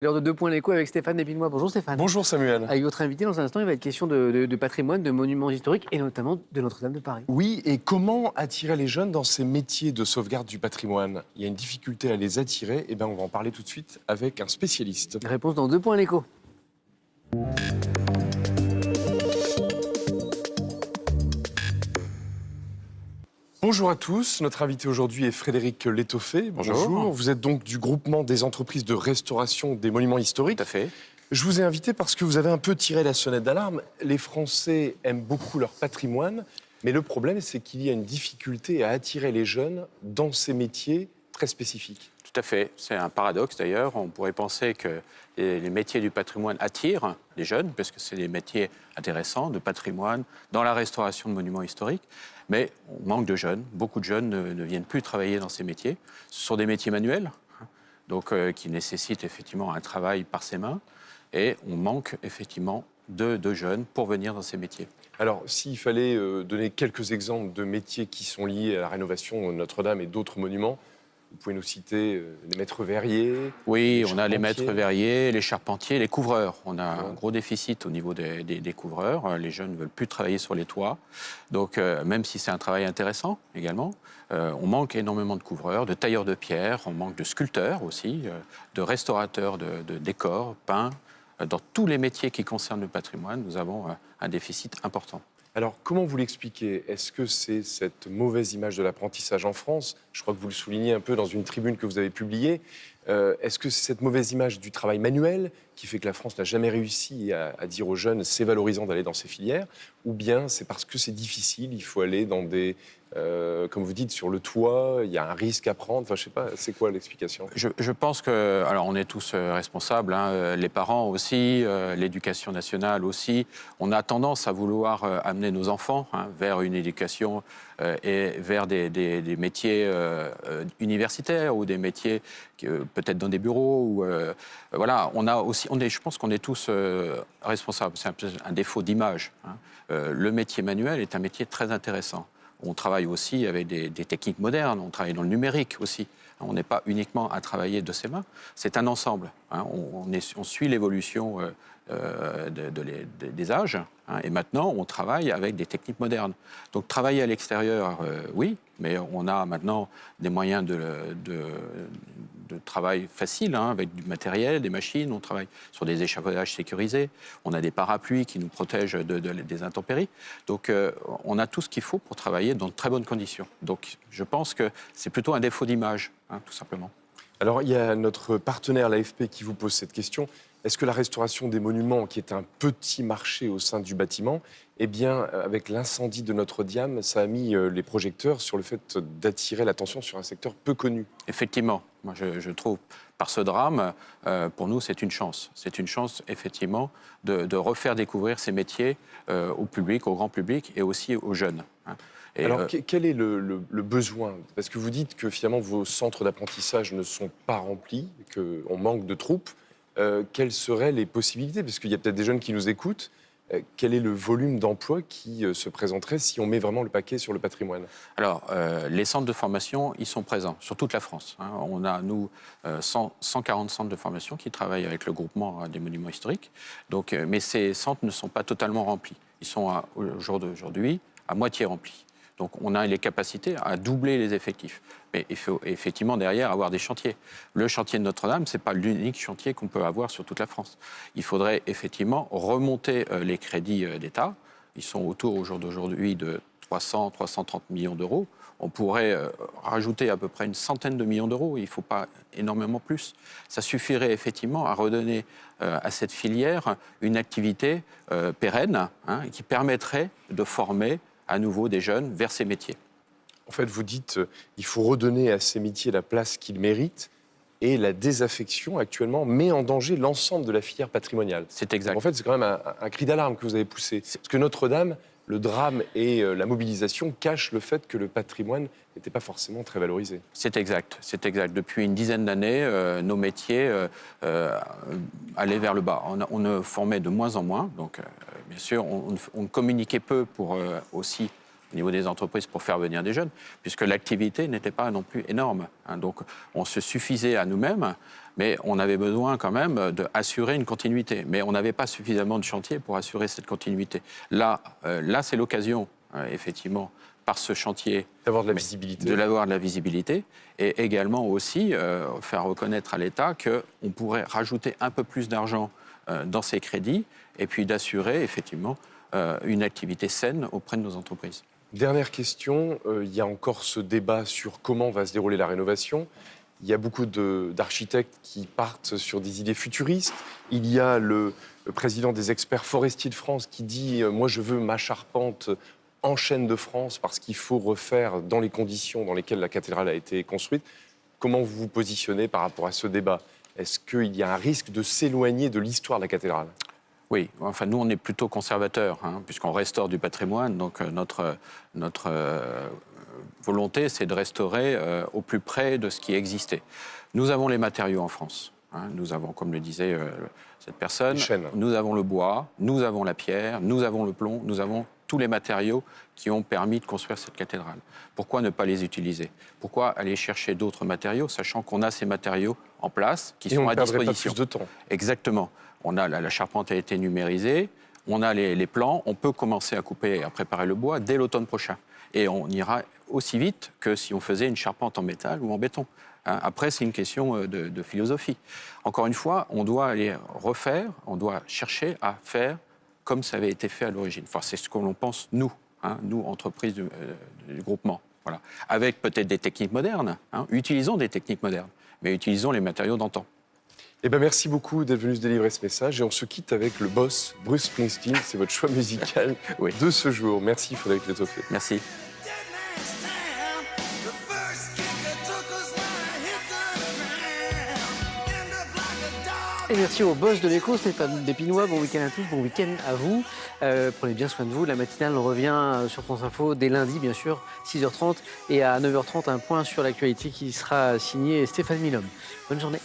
L'heure de 2 points l'écho avec Stéphane Épinois. Bonjour Stéphane. Bonjour Samuel. Avec votre invité, dans un instant, il va être question de patrimoine, de monuments historiques et notamment de Notre-Dame de Paris. Oui, et comment attirer les jeunes dans ces métiers de sauvegarde du patrimoine? Il y a une difficulté à les attirer, et bien on va en parler tout de suite avec un spécialiste. Réponse dans 2 points l'écho. Bonjour à tous, notre invité aujourd'hui est Frédéric Létoffé. Bonjour. Vous êtes donc du groupement des entreprises de restauration des monuments historiques. Tout à fait. Je vous ai invité parce que vous avez un peu tiré la sonnette d'alarme. Les Français aiment beaucoup leur patrimoine, mais le problème c'est qu'il y a une difficulté à attirer les jeunes dans ces métiers très spécifiques. Tout à fait. C'est un paradoxe d'ailleurs. On pourrait penser que les métiers du patrimoine attirent les jeunes, parce que c'est des métiers intéressants de patrimoine, dans la restauration de monuments historiques. Mais on manque de jeunes. Beaucoup de jeunes ne viennent plus travailler dans ces métiers. Ce sont des métiers manuels, donc qui nécessitent effectivement un travail par ses mains. Et on manque effectivement de jeunes pour venir dans ces métiers. Alors, s'il fallait donner quelques exemples de métiers qui sont liés à la rénovation de Notre-Dame et d'autres monuments, vous pouvez nous citer les maîtres verriers. Oui, les on a les maîtres charpentiers. verriers, les charpentiers, les couvreurs. On a un gros déficit au niveau des couvreurs. Les jeunes ne veulent plus travailler sur les toits. Donc, même si c'est un travail intéressant également, on manque énormément de couvreurs, de tailleurs de pierre, on manque de sculpteurs aussi, de restaurateurs de décors, peints. Dans tous les métiers qui concernent le patrimoine, nous avons un déficit important. Alors, comment vous l'expliquez? Est-ce que c'est cette mauvaise image de l'apprentissage en France? Je crois que vous le soulignez un peu dans une tribune que vous avez publiée. Est-ce que c'est cette mauvaise image du travail manuel qui fait que la France n'a jamais réussi à dire aux jeunes c'est valorisant d'aller dans ces filières? Ou bien c'est parce que c'est difficile, il faut aller dans des... comme vous dites, sur le toit, il y a un risque à prendre. Enfin, je sais pas, c'est quoi l'explication? Je pense que, alors on est tous responsables, hein, les parents aussi, l'éducation nationale aussi. On a tendance à vouloir amener nos enfants vers une éducation et vers des métiers universitaires ou des métiers peut-être dans des bureaux. Ou, voilà, on a aussi, je pense qu'on est tous responsables. C'est un défaut d'image. Le métier manuel est un métier très intéressant. On travaille aussi avec des techniques modernes, on travaille dans le numérique aussi. On n'est pas uniquement à travailler de ses mains, c'est un ensemble. On suit l'évolution des âges, et maintenant on travaille avec des techniques modernes. Donc travailler à l'extérieur, oui, mais on a maintenant des moyens de travail facile, avec du matériel, des machines, on travaille sur des échafaudages sécurisés, on a des parapluies qui nous protègent des intempéries. Donc on a tout ce qu'il faut pour travailler dans de très bonnes conditions. Donc je pense que c'est plutôt un défaut d'image, tout simplement. Alors, il y a notre partenaire, l'AFP, qui vous pose cette question. Est-ce que la restauration des monuments, qui est un petit marché au sein du bâtiment, eh bien, avec l'incendie de Notre-Dame, ça a mis les projecteurs sur le fait d'attirer l'attention sur un secteur peu connu? Effectivement, moi je trouve, par ce drame, pour nous c'est une chance. C'est une chance, effectivement, de refaire découvrir ces métiers au public, au grand public et aussi aux jeunes. Et alors, quel est le besoin? Parce que vous dites que finalement vos centres d'apprentissage ne sont pas remplis, qu'on manque de troupes. Quelles seraient les possibilités? Parce qu'il y a peut-être des jeunes qui nous écoutent. Quel est le volume d'emploi qui se présenterait si on met vraiment le paquet sur le patrimoine? Alors, les centres de formation, ils sont présents sur toute la France. On a, nous, 140 centres de formation qui travaillent avec le groupement des monuments historiques. Donc, mais ces centres ne sont pas totalement remplis. Ils sont, au jour d'aujourd'hui, à moitié remplis. Donc, on a les capacités à doubler les effectifs. Mais il faut effectivement, derrière, avoir des chantiers. Le chantier de Notre-Dame, ce n'est pas l'unique chantier qu'on peut avoir sur toute la France. Il faudrait effectivement remonter les crédits d'État. Ils sont autour, au jour d'aujourd'hui, de 330 millions d'euros. On pourrait rajouter à peu près une centaine de millions d'euros. Il ne faut pas énormément plus. Ça suffirait effectivement à redonner à cette filière une activité pérenne qui permettrait de former à nouveau des jeunes vers ces métiers. En fait, vous dites il faut redonner à ces métiers la place qu'ils méritent, et la désaffection actuellement met en danger l'ensemble de la filière patrimoniale. C'est exact. En fait, c'est quand même un cri d'alarme que vous avez poussé. Parce que Notre-Dame, le drame et la mobilisation cachent le fait que le patrimoine n'était pas forcément très valorisé. C'est exact, c'est exact. Depuis une dizaine d'années, nos métiers allaient vers le bas. On ne formait de moins en moins, donc bien sûr, on communiquait peu pour aussi au niveau des entreprises pour faire venir des jeunes, puisque l'activité n'était pas non plus énorme. Donc on se suffisait à nous-mêmes, mais on avait besoin quand même d'assurer une continuité. Mais on n'avait pas suffisamment de chantiers pour assurer cette continuité. Là c'est l'occasion, effectivement, par ce chantier, D'avoir de la visibilité. de l'avoir de la visibilité, et également aussi faire reconnaître à l'État qu'on pourrait rajouter un peu plus d'argent dans ces crédits, et puis d'assurer effectivement une activité saine auprès de nos entreprises. Dernière question, il y a encore ce débat sur comment va se dérouler la rénovation. Il y a beaucoup d'architectes qui partent sur des idées futuristes. Il y a le président des experts forestiers de France qui dit « Moi, je veux ma charpente en chêne de France parce qu'il faut refaire dans les conditions dans lesquelles la cathédrale a été construite ». Comment vous vous positionnez par rapport à ce débat? Est-ce qu'il y a un risque de s'éloigner de l'histoire de la cathédrale? Oui, enfin nous on est plutôt conservateurs, puisqu'on restaure du patrimoine, donc notre volonté c'est de restaurer au plus près de ce qui existait. Nous avons les matériaux en France, nous avons, comme le disait cette personne, nous avons le bois, nous avons la pierre, nous avons le plomb, nous avons tous les matériaux qui ont permis de construire cette cathédrale. Pourquoi ne pas les utiliser? Pourquoi aller chercher d'autres matériaux, sachant qu'on a ces matériaux en place, qui sont à disposition? Pas plus de temps. Exactement. On a, la charpente a été numérisée, on a les plans, on peut commencer à couper et à préparer le bois dès l'automne prochain. Et on ira aussi vite que si on faisait une charpente en métal ou en béton. Après, c'est une question de philosophie. Encore une fois, on doit aller refaire, on doit chercher à faire comme ça avait été fait à l'origine. Enfin, c'est ce que l'on pense, nous, nous, entreprises du groupement. Voilà. Avec peut-être des techniques modernes. Utilisons des techniques modernes, mais utilisons les matériaux d'antan. Eh ben, merci beaucoup d'être venu se délivrer ce message. Et on se quitte avec le boss, Bruce Springsteen. C'est votre choix musical de ce jour. Merci, Frédéric Létoffé. Merci. Et merci au boss de l'écho, Stéphane Despinois. Bon week-end à tous, bon week-end à vous. Prenez bien soin de vous. La matinale revient sur France Info dès lundi, bien sûr, 6h30. Et à 9h30, un point sur l'actualité qui sera signé Stéphane Milhomme. Bonne journée.